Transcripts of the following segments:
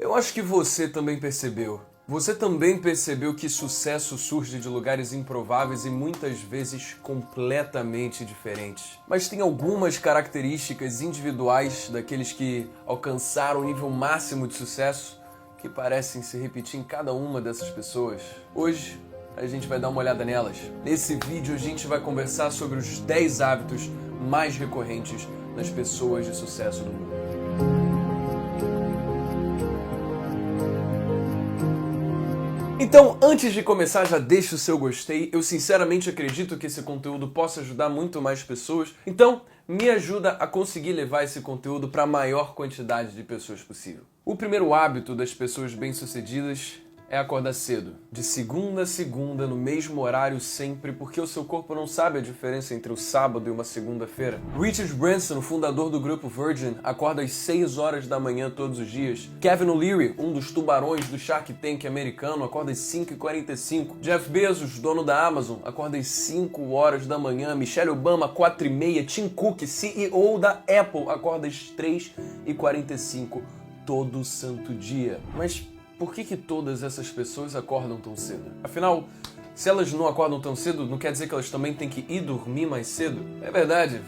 Eu acho que você também percebeu. Você também percebeu que sucesso surge de lugares improváveis e muitas vezes completamente diferentes. Mas tem algumas características individuais daqueles que alcançaram o nível máximo de sucesso que parecem se repetir em cada uma dessas pessoas. Hoje, a gente vai dar uma olhada nelas. Nesse vídeo, a gente vai conversar sobre os 10 hábitos mais recorrentes nas pessoas de sucesso do mundo. Então, antes de começar, já deixa o seu gostei. Eu sinceramente acredito que esse conteúdo possa ajudar muito mais pessoas. Então, me ajuda a conseguir levar esse conteúdo para a maior quantidade de pessoas possível. O primeiro hábito das pessoas bem-sucedidas é acordar cedo. De segunda a segunda, no mesmo horário sempre, porque o seu corpo não sabe a diferença entre o sábado e uma segunda-feira. Richard Branson, o fundador do grupo Virgin, acorda às 6 horas da manhã todos os dias. Kevin O'Leary, um dos tubarões do Shark Tank americano, acorda às 5h45. Jeff Bezos, dono da Amazon, acorda às 5 horas da manhã. Michelle Obama, 4h30. Tim Cook, CEO da Apple, acorda às 3h45 todo santo dia. Mas por que todas essas pessoas acordam tão cedo? Afinal, se elas não acordam tão cedo, não quer dizer que elas também têm que ir dormir mais cedo? É verdade,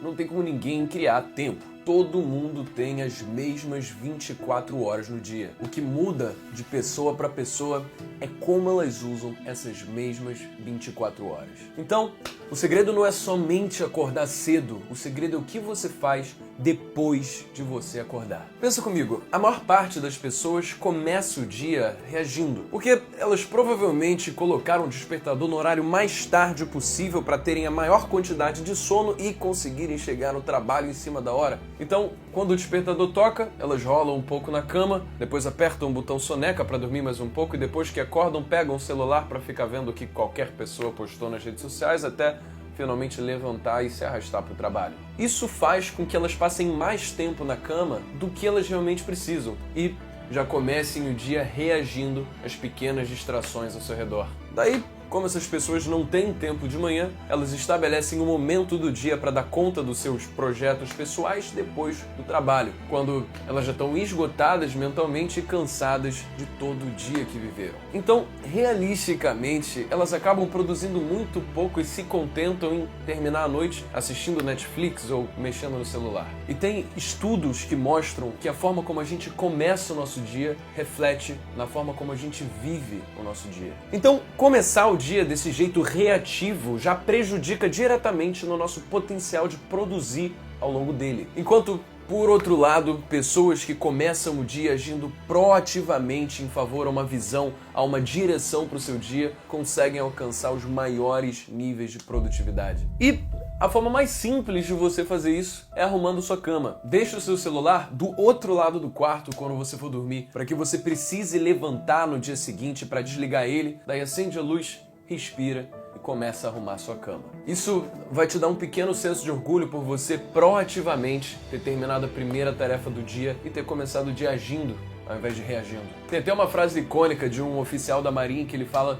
não tem como ninguém criar tempo. Todo mundo tem as mesmas 24 horas no dia. O que muda de pessoa para pessoa é como elas usam essas mesmas 24 horas. Então, o segredo não é somente acordar cedo, o segredo é o que você faz depois de você acordar. Pensa comigo, a maior parte das pessoas começa o dia reagindo, porque elas provavelmente colocaram o despertador no horário mais tarde possível para terem a maior quantidade de sono e conseguirem chegar no trabalho em cima da hora. Então, quando o despertador toca, elas rolam um pouco na cama, depois apertam o botão soneca para dormir mais um pouco e depois que acordam, pegam o celular para ficar vendo o que qualquer pessoa postou nas redes sociais até finalmente levantar e se arrastar para o trabalho. Isso faz com que elas passem mais tempo na cama do que elas realmente precisam e já comecem o dia reagindo às pequenas distrações ao seu redor. Daí, como essas pessoas não têm tempo de manhã, elas estabelecem um momento do dia para dar conta dos seus projetos pessoais depois do trabalho, quando elas já estão esgotadas mentalmente e cansadas de todo o dia que viveram. Então, realisticamente, elas acabam produzindo muito pouco e se contentam em terminar a noite assistindo Netflix ou mexendo no celular. E tem estudos que mostram que a forma como a gente começa o nosso dia reflete na forma como a gente vive o nosso dia. Então, começar o dia desse jeito reativo já prejudica diretamente no nosso potencial de produzir ao longo dele. Enquanto, por outro lado, pessoas que começam o dia agindo proativamente em favor a uma visão, a uma direção para o seu dia, conseguem alcançar os maiores níveis de produtividade. E a forma mais simples de você fazer isso é arrumando sua cama. Deixa o seu celular do outro lado do quarto quando você for dormir, para que você precise levantar no dia seguinte para desligar ele, daí acende a luz, respira e começa a arrumar sua cama. Isso vai te dar um pequeno senso de orgulho por você proativamente ter terminado a primeira tarefa do dia e ter começado o dia agindo ao invés de reagindo. Tem até uma frase icônica de um oficial da Marinha que ele fala: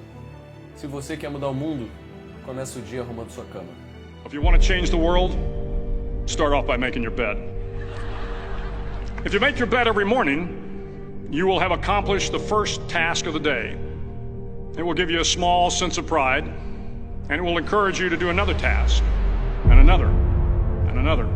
se você quer mudar o mundo, comece o dia arrumando sua cama. If you want to change the world, start off by making your bed. If you make your bed every morning, you will have accomplished the first task of the day. It will give you a small sense of pride, and it will encourage you to do another task, and another, and another.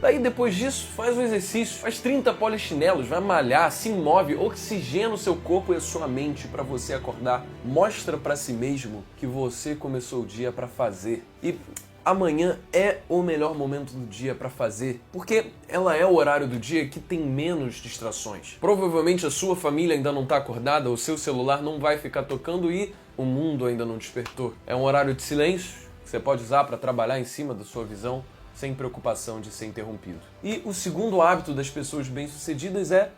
Daí, depois disso, faz um exercício, faz 30 polichinelos, vai malhar, se move, oxigena o seu corpo e a sua mente para você acordar. Mostra para si mesmo que você começou o dia para fazer. E amanhã é o melhor momento do dia para fazer, porque ela é o horário do dia que tem menos distrações. Provavelmente a sua família ainda não está acordada, o seu celular não vai ficar tocando e o mundo ainda não despertou. É um horário de silêncio que você pode usar para trabalhar em cima da sua visão sem preocupação de ser interrompido. E o segundo hábito das pessoas bem-sucedidas é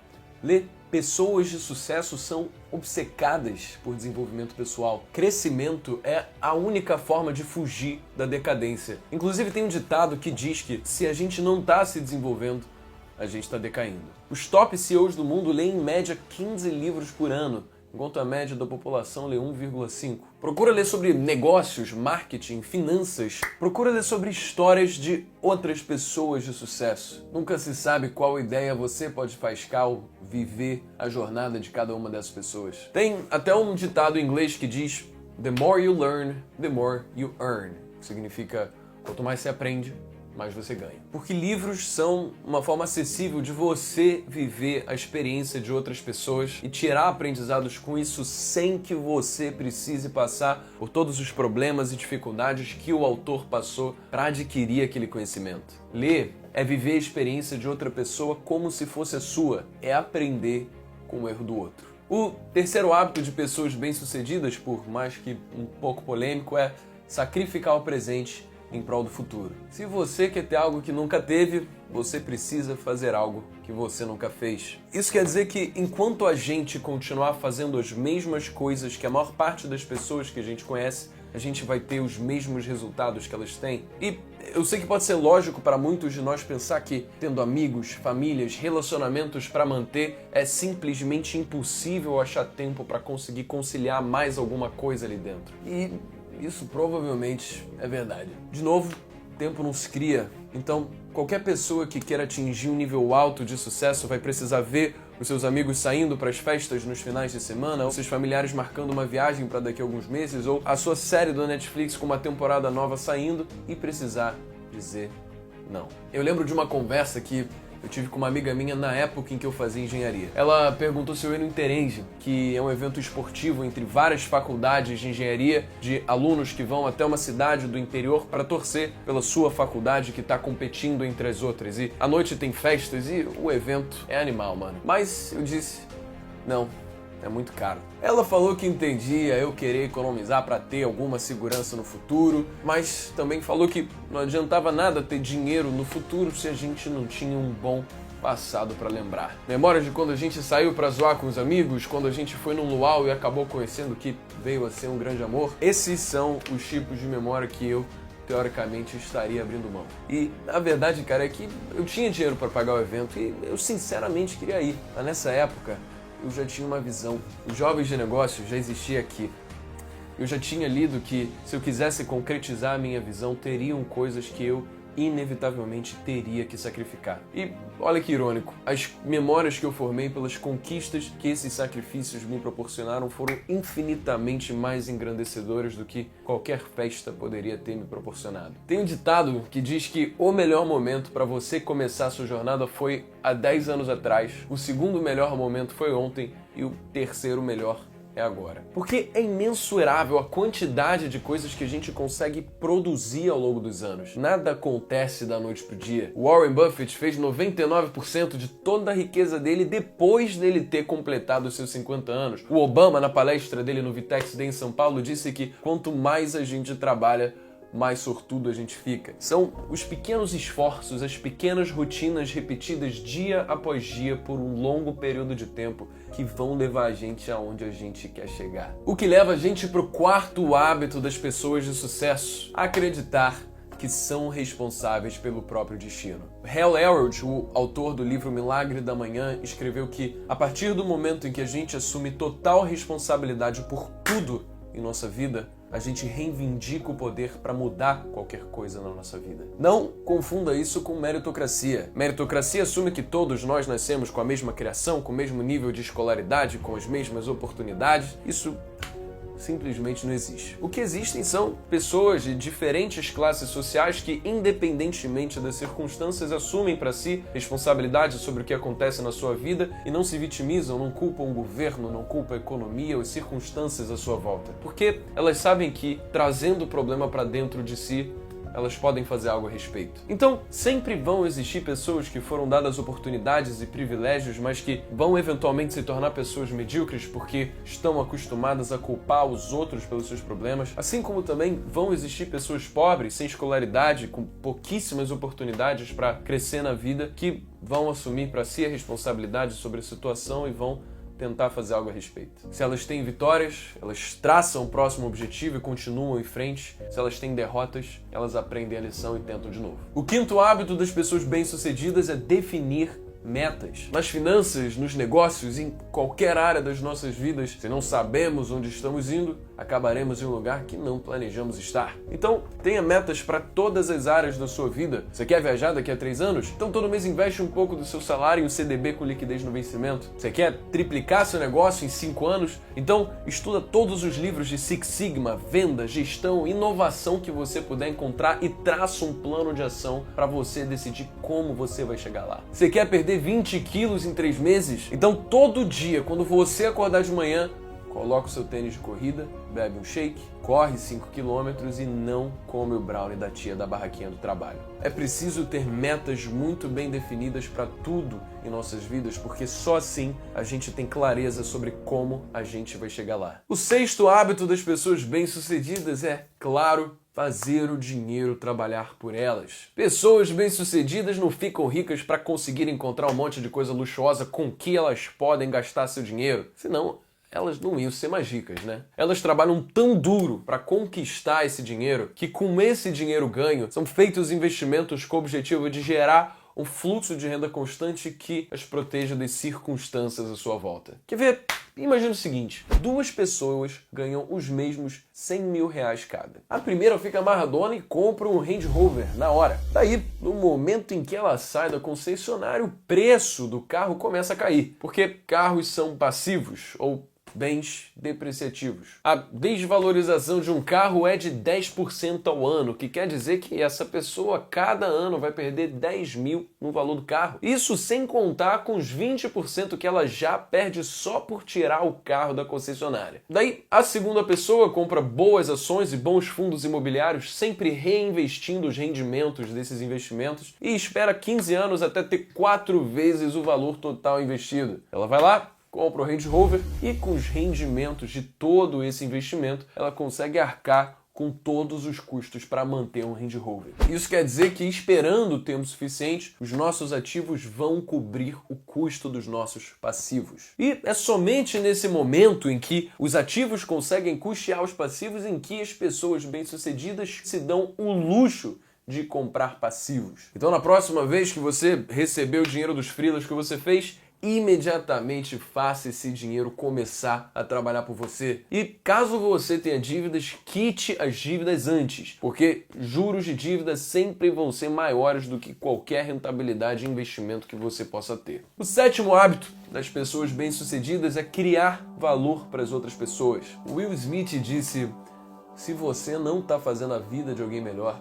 ler. Pessoas de sucesso são obcecadas por desenvolvimento pessoal. Crescimento é a única forma de fugir da decadência. Inclusive tem um ditado que diz que se a gente não está se desenvolvendo, a gente está decaindo. Os top CEOs do mundo leem em média 15 livros por ano. enquanto a média da população lê 1,5. Procura ler sobre negócios, marketing, finanças. Procura ler sobre histórias de outras pessoas de sucesso. Nunca se sabe qual ideia você pode faiscar ou viver a jornada de cada uma dessas pessoas. Tem até um ditado em inglês que diz "The more you learn, the more you earn", que significa quanto mais você aprende, mais você ganha. Porque livros são uma forma acessível de você viver a experiência de outras pessoas e tirar aprendizados com isso sem que você precise passar por todos os problemas e dificuldades que o autor passou para adquirir aquele conhecimento. Ler é viver a experiência de outra pessoa como se fosse a sua, é aprender com o erro do outro. O terceiro hábito de pessoas bem-sucedidas, por mais que um pouco polêmico, é sacrificar o presente em prol do futuro. Se você quer ter algo que nunca teve, você precisa fazer algo que você nunca fez. Isso quer dizer que enquanto a gente continuar fazendo as mesmas coisas que a maior parte das pessoas que a gente conhece, a gente vai ter os mesmos resultados que elas têm. E eu sei que pode ser lógico para muitos de nós pensar que tendo amigos, famílias, relacionamentos para manter, é simplesmente impossível achar tempo para conseguir conciliar mais alguma coisa ali dentro. E isso provavelmente é verdade. De novo, tempo não se cria. Então, qualquer pessoa que queira atingir um nível alto de sucesso vai precisar ver os seus amigos saindo para as festas nos finais de semana, ou seus familiares marcando uma viagem para daqui a alguns meses, ou a sua série do Netflix com uma temporada nova saindo e precisar dizer não. Eu lembro de uma conversa que eu tive com uma amiga minha na época em que eu fazia engenharia. Ela perguntou se eu ia no Interenge, que é um evento esportivo entre várias faculdades de engenharia, de alunos que vão até uma cidade do interior para torcer pela sua faculdade que está competindo entre as outras. E à noite tem festas e o evento é animal, mano. Mas eu disse, não, é muito caro. Ela falou que entendia eu querer economizar para ter alguma segurança no futuro, mas também falou que não adiantava nada ter dinheiro no futuro se a gente não tinha um bom passado para lembrar. Memórias de quando a gente saiu para zoar com os amigos, quando a gente foi num luau e acabou conhecendo que veio a ser um grande amor. Esses são os tipos de memória que eu teoricamente estaria abrindo mão. E a verdade, cara, é que eu tinha dinheiro para pagar o evento e eu sinceramente queria ir. Mas nessa época eu já tinha uma visão. Os Jovens de Negócios já existia aqui. Eu já tinha lido que se eu quisesse concretizar a minha visão, teriam coisas que eu inevitavelmente teria que sacrificar. E olha que irônico, as memórias que eu formei pelas conquistas que esses sacrifícios me proporcionaram foram infinitamente mais engrandecedoras do que qualquer festa poderia ter me proporcionado. Tem um ditado que diz que o melhor momento para você começar a sua jornada foi há 10 anos atrás, o segundo melhor momento foi ontem e o terceiro melhor é agora. Porque é imensurável a quantidade de coisas que a gente consegue produzir ao longo dos anos. Nada acontece da noite pro dia. Warren Buffett fez 99% de toda a riqueza dele depois dele ter completado os seus 50 anos. O Obama, na palestra dele no Vitex Day em São Paulo, disse que quanto mais a gente trabalha, mais sortudo a gente fica. São os pequenos esforços, as pequenas rotinas repetidas dia após dia por um longo período de tempo que vão levar a gente aonde a gente quer chegar. O que leva a gente pro quarto hábito das pessoas de sucesso: acreditar que são responsáveis pelo próprio destino. Hal Elrod, o autor do livro Milagre da Manhã, escreveu que a partir do momento em que a gente assume total responsabilidade por tudo em nossa vida, a gente reivindica o poder para mudar qualquer coisa na nossa vida. Não confunda isso com meritocracia. Meritocracia assume que todos nós nascemos com a mesma criação, com o mesmo nível de escolaridade, com as mesmas oportunidades. Isso simplesmente não existe. O que existem são pessoas de diferentes classes sociais que, independentemente das circunstâncias, assumem para si responsabilidade sobre o que acontece na sua vida e não se vitimizam, não culpam o governo, não culpam a economia ou as circunstâncias à sua volta. Porque elas sabem que, trazendo o problema para dentro de si, elas podem fazer algo a respeito. Então, sempre vão existir pessoas que foram dadas oportunidades e privilégios, mas que vão eventualmente se tornar pessoas medíocres porque estão acostumadas a culpar os outros pelos seus problemas. Assim como também vão existir pessoas pobres, sem escolaridade, com pouquíssimas oportunidades para crescer na vida, que vão assumir para si a responsabilidade sobre a situação e vão tentar fazer algo a respeito. Se elas têm vitórias, elas traçam o próximo objetivo e continuam em frente. Se elas têm derrotas, elas aprendem a lição e tentam de novo. O quinto hábito das pessoas bem-sucedidas é definir metas. Nas finanças, nos negócios, em qualquer área das nossas vidas, se não sabemos onde estamos indo, acabaremos em um lugar que não planejamos estar. Então, tenha metas para todas as áreas da sua vida. Você quer viajar daqui a 3 anos? Então todo mês investe um pouco do seu salário em um CDB com liquidez no vencimento. Você quer triplicar seu negócio em 5 anos? Então estuda todos os livros de Six Sigma, venda, gestão, inovação que você puder encontrar e traça um plano de ação para você decidir como você vai chegar lá. Você quer perder 20 quilos em 3 meses? Então todo dia, quando você acordar de manhã, coloca o seu tênis de corrida, bebe um shake, corre 5 km e não come o brownie da tia da barraquinha do trabalho. É preciso ter metas muito bem definidas para tudo em nossas vidas, porque só assim a gente tem clareza sobre como a gente vai chegar lá. O 6º hábito das pessoas bem-sucedidas é, claro, fazer o dinheiro trabalhar por elas. Pessoas bem-sucedidas não ficam ricas para conseguir encontrar um monte de coisa luxuosa com que elas podem gastar seu dinheiro, senão elas não iam ser mais ricas, né? Elas trabalham tão duro para conquistar esse dinheiro que com esse dinheiro ganho são feitos investimentos com o objetivo de gerar um fluxo de renda constante que as proteja das circunstâncias à sua volta. Quer ver? Imagina o seguinte, 2 pessoas ganham os mesmos 100 mil reais cada. A primeira fica amarradona e compra um Range Rover na hora. Daí, no momento em que ela sai da concessionária, o preço do carro começa a cair, porque carros são passivos ou bens depreciativos. A desvalorização de um carro é de 10% ao ano, que quer dizer que essa pessoa cada ano vai perder 10 mil no valor do carro. Isso sem contar com os 20% que ela já perde só por tirar o carro da concessionária. Daí, a segunda pessoa compra boas ações e bons fundos imobiliários, sempre reinvestindo os rendimentos desses investimentos e espera 15 anos até ter 4 vezes o valor total investido. Ela vai lá, compra o Range Rover e com os rendimentos de todo esse investimento, ela consegue arcar com todos os custos para manter um Range Rover. Isso quer dizer que, esperando o tempo suficiente, os nossos ativos vão cobrir o custo dos nossos passivos. E é somente nesse momento em que os ativos conseguem custear os passivos em que as pessoas bem-sucedidas se dão o luxo de comprar passivos. Então, na próxima vez que você receber o dinheiro dos freelas que você fez, imediatamente faça esse dinheiro começar a trabalhar por você. E caso você tenha dívidas, quite as dívidas antes, porque juros de dívida sempre vão ser maiores do que qualquer rentabilidade e investimento que você possa ter. O 7º hábito das pessoas bem-sucedidas é criar valor para as outras pessoas. Will Smith disse: se você não está fazendo a vida de alguém melhor,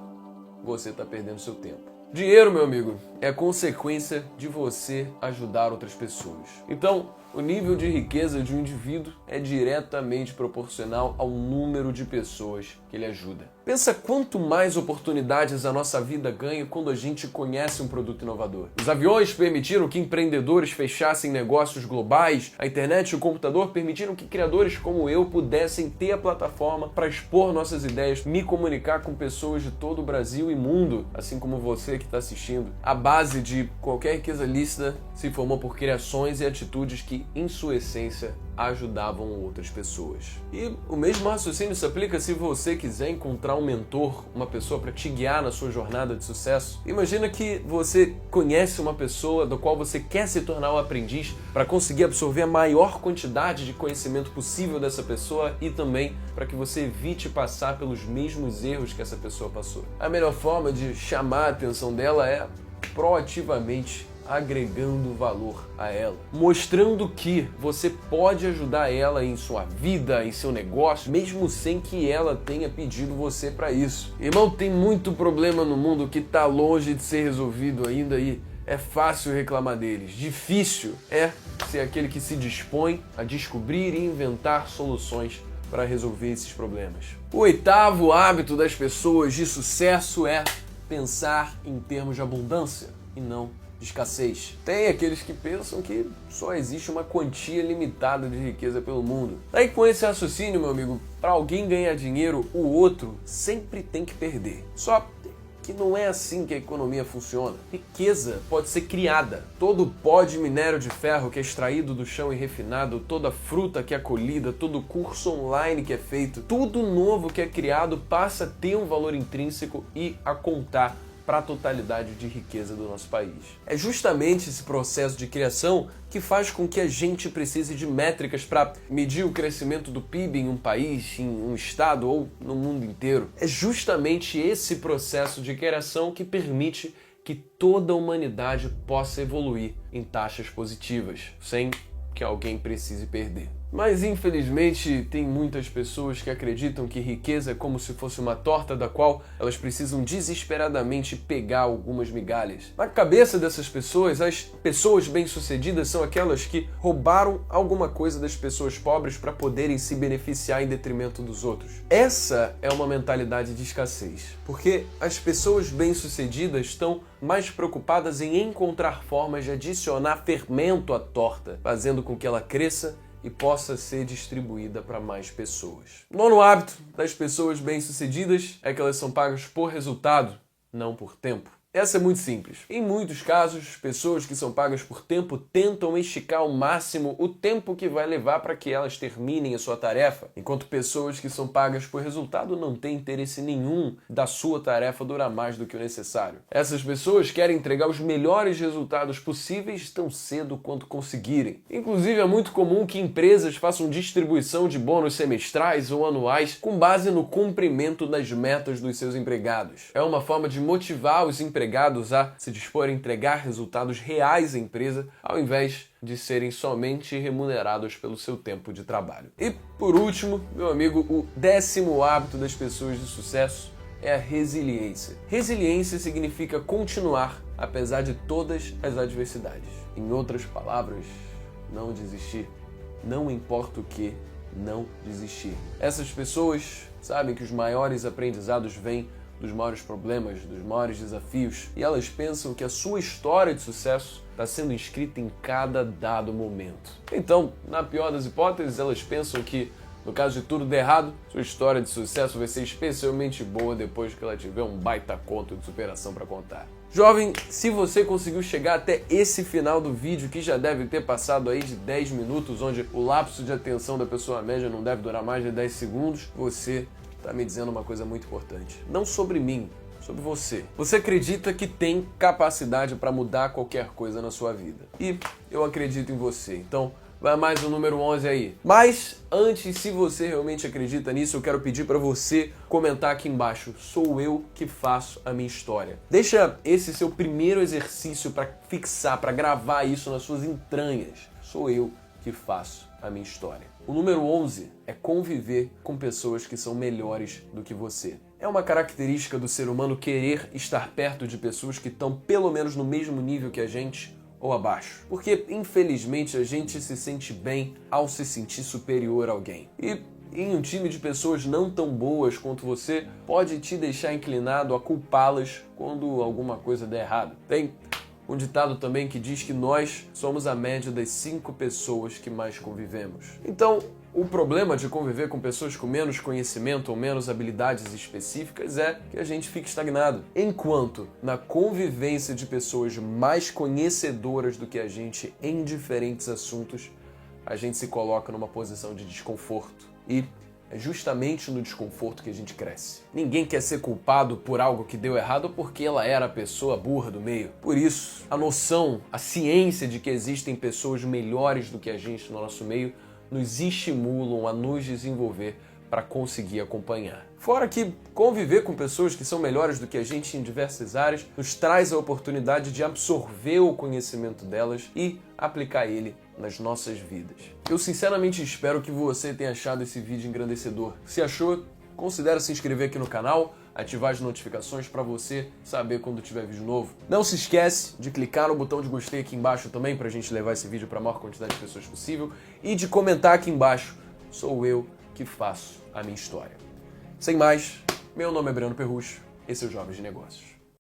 você está perdendo seu tempo. Dinheiro, meu amigo, é consequência de você ajudar outras pessoas. Então, o nível de riqueza de um indivíduo é diretamente proporcional ao número de pessoas que ele ajuda. Pensa quanto mais oportunidades a nossa vida ganha quando a gente conhece um produto inovador. Os aviões permitiram que empreendedores fechassem negócios globais, a internet e o computador permitiram que criadores como eu pudessem ter a plataforma para expor nossas ideias, me comunicar com pessoas de todo o Brasil e mundo, assim como você que está assistindo. A base de qualquer riqueza lícita se formou por criações e atitudes que, em sua essência, ajudavam outras pessoas. E o mesmo raciocínio se aplica se você quiser encontrar um mentor, uma pessoa para te guiar na sua jornada de sucesso. Imagina que você conhece uma pessoa do qual você quer se tornar um aprendiz para conseguir absorver a maior quantidade de conhecimento possível dessa pessoa e também para que você evite passar pelos mesmos erros que essa pessoa passou. A melhor forma de chamar a atenção dela é proativamente agregando valor a ela, mostrando que você pode ajudar ela em sua vida, em seu negócio, mesmo sem que ela tenha pedido você para isso. Irmão, tem muito problema no mundo que está longe de ser resolvido ainda e é fácil reclamar deles. Difícil é ser aquele que se dispõe a descobrir e inventar soluções para resolver esses problemas. O 8º hábito das pessoas de sucesso é pensar em termos de abundância e não de escassez. Tem aqueles que pensam que só existe uma quantia limitada de riqueza pelo mundo. Daí, com esse raciocínio, meu amigo, para alguém ganhar dinheiro, o outro sempre tem que perder. Só que não é assim que a economia funciona. Riqueza pode ser criada. Todo pó de minério de ferro que é extraído do chão e refinado, toda fruta que é colhida, todo curso online que é feito, tudo novo que é criado passa a ter um valor intrínseco e a contar para a totalidade de riqueza do nosso país. É justamente esse processo de criação que faz com que a gente precise de métricas para medir o crescimento do PIB em um país, em um estado ou no mundo inteiro. É justamente esse processo de criação que permite que toda a humanidade possa evoluir em taxas positivas, sem que alguém precise perder. Mas infelizmente tem muitas pessoas que acreditam que riqueza é como se fosse uma torta da qual elas precisam desesperadamente pegar algumas migalhas. Na cabeça dessas pessoas, as pessoas bem-sucedidas são aquelas que roubaram alguma coisa das pessoas pobres para poderem se beneficiar em detrimento dos outros. Essa é uma mentalidade de escassez, porque as pessoas bem-sucedidas estão mais preocupadas em encontrar formas de adicionar fermento à torta, fazendo com que ela cresça e possa ser distribuída para mais pessoas. O nono hábito das pessoas bem-sucedidas é que elas são pagas por resultado, não por tempo. Essa é muito simples. Em muitos casos, pessoas que são pagas por tempo tentam esticar ao máximo o tempo que vai levar para que elas terminem a sua tarefa, enquanto pessoas que são pagas por resultado não têm interesse nenhum da sua tarefa durar mais do que o necessário. Essas pessoas querem entregar os melhores resultados possíveis tão cedo quanto conseguirem. Inclusive, é muito comum que empresas façam distribuição de bônus semestrais ou anuais com base no cumprimento das metas dos seus empregados. É uma forma de motivar os empregados a se dispor a entregar resultados reais à empresa, ao invés de serem somente remunerados pelo seu tempo de trabalho. E, por último, meu amigo, o 10º hábito das pessoas de sucesso é a resiliência. Resiliência significa continuar apesar de todas as adversidades. Em outras palavras, não desistir. Não importa o que, não desistir. Essas pessoas sabem que os maiores aprendizados vêm dos maiores problemas, dos maiores desafios, e elas pensam que a sua história de sucesso está sendo escrita em cada dado momento. Então, na pior das hipóteses, elas pensam que, no caso de tudo der errado, sua história de sucesso vai ser especialmente boa depois que ela tiver um baita conto de superação para contar. Jovem, se você conseguiu chegar até esse final do vídeo, que já deve ter passado aí de 10 minutos, onde o lapso de atenção da pessoa média não deve durar mais de 10 segundos, você está me dizendo uma coisa muito importante. Não sobre mim, sobre você. Você acredita que tem capacidade para mudar qualquer coisa na sua vida. E eu acredito em você. Então, vai mais o número 11 aí. Mas, antes, se você realmente acredita nisso, eu quero pedir para você comentar aqui embaixo. Sou eu que faço a minha história. Deixa esse seu primeiro exercício para fixar, para gravar isso nas suas entranhas. Sou eu que faço a minha história. O número 11 é conviver com pessoas que são melhores do que você. É uma característica do ser humano querer estar perto de pessoas que estão pelo menos no mesmo nível que a gente ou abaixo. Porque, infelizmente, a gente se sente bem ao se sentir superior a alguém. E em um time de pessoas não tão boas quanto você, pode te deixar inclinado a culpá-las quando alguma coisa der errado. Tem um ditado também que diz que nós somos a média das 5 pessoas que mais convivemos. Então, o problema de conviver com pessoas com menos conhecimento ou menos habilidades específicas é que a gente fica estagnado. Enquanto na convivência de pessoas mais conhecedoras do que a gente em diferentes assuntos, a gente se coloca numa posição de desconforto. E é justamente no desconforto que a gente cresce. Ninguém quer ser culpado por algo que deu errado porque ela era a pessoa burra do meio. Por isso, a noção, a ciência de que existem pessoas melhores do que a gente no nosso meio nos estimulam a nos desenvolver para conseguir acompanhar. Fora que conviver com pessoas que são melhores do que a gente em diversas áreas nos traz a oportunidade de absorver o conhecimento delas e aplicar ele nas nossas vidas. Eu sinceramente espero que você tenha achado esse vídeo engrandecedor. Se achou, considere se inscrever aqui no canal, ativar as notificações para você saber quando tiver vídeo novo. Não se esquece de clicar no botão de gostei aqui embaixo também para a gente levar esse vídeo para a maior quantidade de pessoas possível e de comentar aqui embaixo. Sou eu que faço a minha história. Sem mais, meu nome é Breno Perrucho, esse é o Jovens de Negócios.